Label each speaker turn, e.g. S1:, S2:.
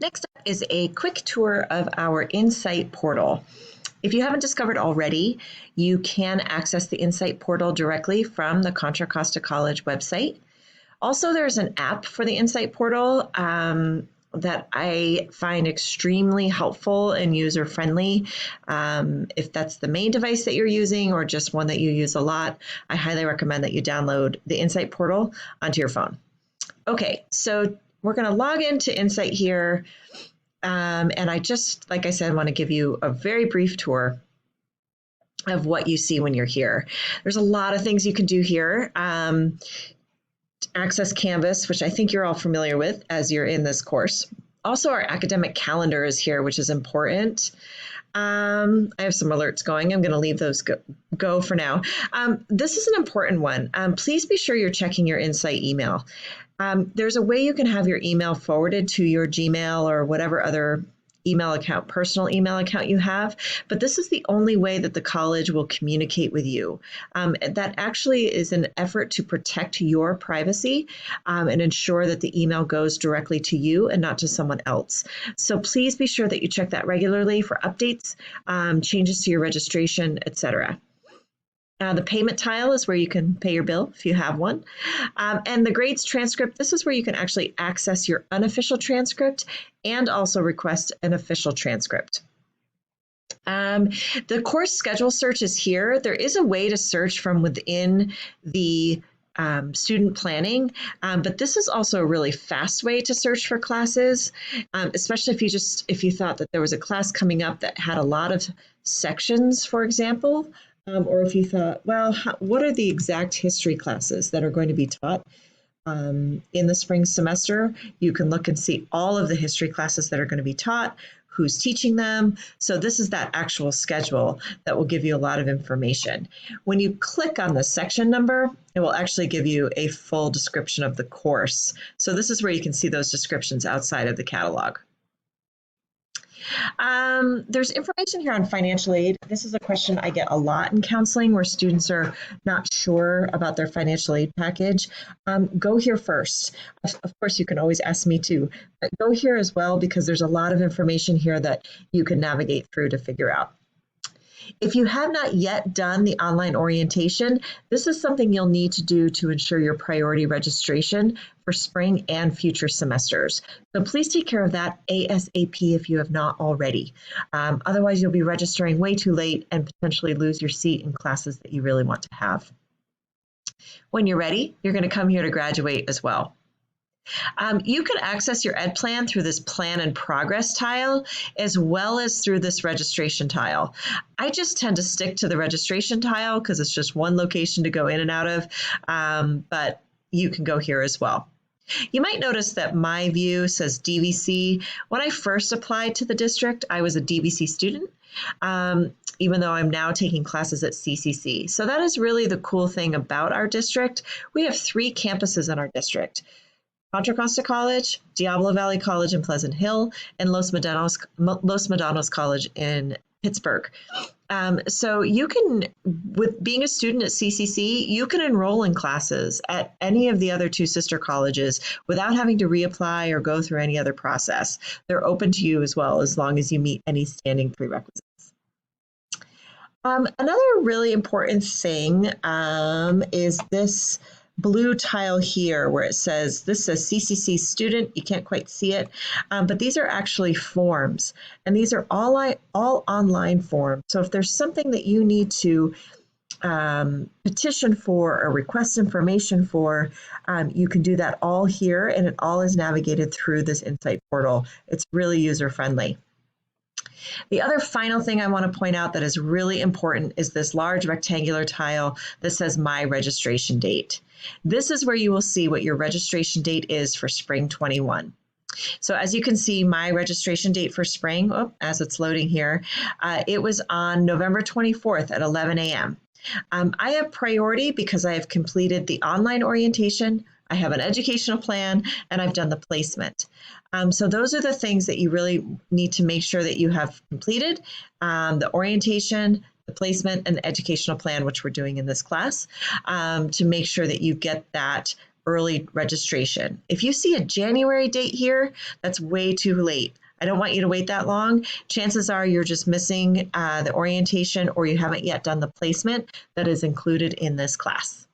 S1: Next up is a quick tour of our Insite portal. If you haven't discovered already, you can access the Insite portal directly from the Contra Costa College website. Also, there's an app for the Insite portal that I find extremely helpful and user-friendly. If that's the main device that you're using or just one that you use a lot, I highly recommend that you download the Insite portal onto your phone. Okay, so we're going to log into Insite here. And I just, like I said, want to give you a very brief tour of what you see when you're here. There's a lot of things you can do here. Access Canvas, which I think you're all familiar with as you're in this course. Also, our academic calendar is here, which is important. I have some alerts going. I'm going to leave those go for now. This is an important one. Please be sure you're checking your Insight email. There's a way you can have your email forwarded to your Gmail or whatever other email account, personal email account you have, but this is the only way that the college will communicate with you. That actually is an effort to protect your privacy and ensure that the email goes directly to you and not to someone else. So please be sure that you check that regularly for updates, changes to your registration, etc. The payment tile is where you can pay your bill if you have one. And the grades transcript, this is where you can actually access your unofficial transcript and also request an official transcript. The course schedule search is here. There is a way to search from within the student planning, but this is also a really fast way to search for classes, especially if you thought that there was a class coming up that had a lot of sections, for example. Or if you thought, well, what are the exact history classes that are going to be taught in the spring semester? You can look and see all of the history classes that are going to be taught, who's teaching them. So this is that actual schedule that will give you a lot of information. When you click on the section number, it will actually give you a full description of the course. So this is where you can see those descriptions outside of the catalog. There's information here on financial aid. This is a question I get a lot in counseling where students are not sure about their financial aid package. Go here first. Of course, you can always ask me too, but go here as well because there's a lot of information here that you can navigate through to figure out. If you have not yet done the online orientation, this is something you'll need to do to ensure your priority registration for spring and future semesters. So please take care of that ASAP if you have not already. Otherwise, you'll be registering way too late and potentially lose your seat in classes that you really want to have. When you're ready, you're going to come here to graduate as well. You can access your Ed Plan through this Plan and Progress tile, as well as through this Registration tile. I just tend to stick to the Registration tile because it's just one location to go in and out of, but you can go here as well. You might notice that my view says DVC. When I first applied to the district, I was a DVC student, even though I'm now taking classes at CCC. So that is really the cool thing about our district. We have 3 campuses in our district: Contra Costa College, Diablo Valley College in Pleasant Hill, and Los Medanos College in Pittsburgh. So you can, with being a student at CCC, you can enroll in classes at any of the other 2 sister colleges without having to reapply or go through any other process. They're open to you as well, as long as you meet any standing prerequisites. Another really important thing is this blue tile here where it says, this says CCC student. You can't quite see it, but these are actually forms, and these are all online forms. So if there's something that you need to petition for or request information for, you can do that all here, and it all is navigated through this Insight portal. It's really user-friendly. The other final thing I want to point out that is really important is this large rectangular tile that says My Registration Date. This is where you will see what your registration date is for spring 21. So as you can see, my registration date for spring, as it's loading here, it was on November 24th at 11 a.m. I have priority because I have completed the online orientation, I have an educational plan, and I've done the placement. So those are the things that you really need to make sure that you have completed: the orientation, the placement, and the educational plan, which we're doing in this class, to make sure that you get that early registration. If you see a January date here, that's way too late. I don't want you to wait that long. Chances are you're just missing the orientation or you haven't yet done the placement that is included in this class.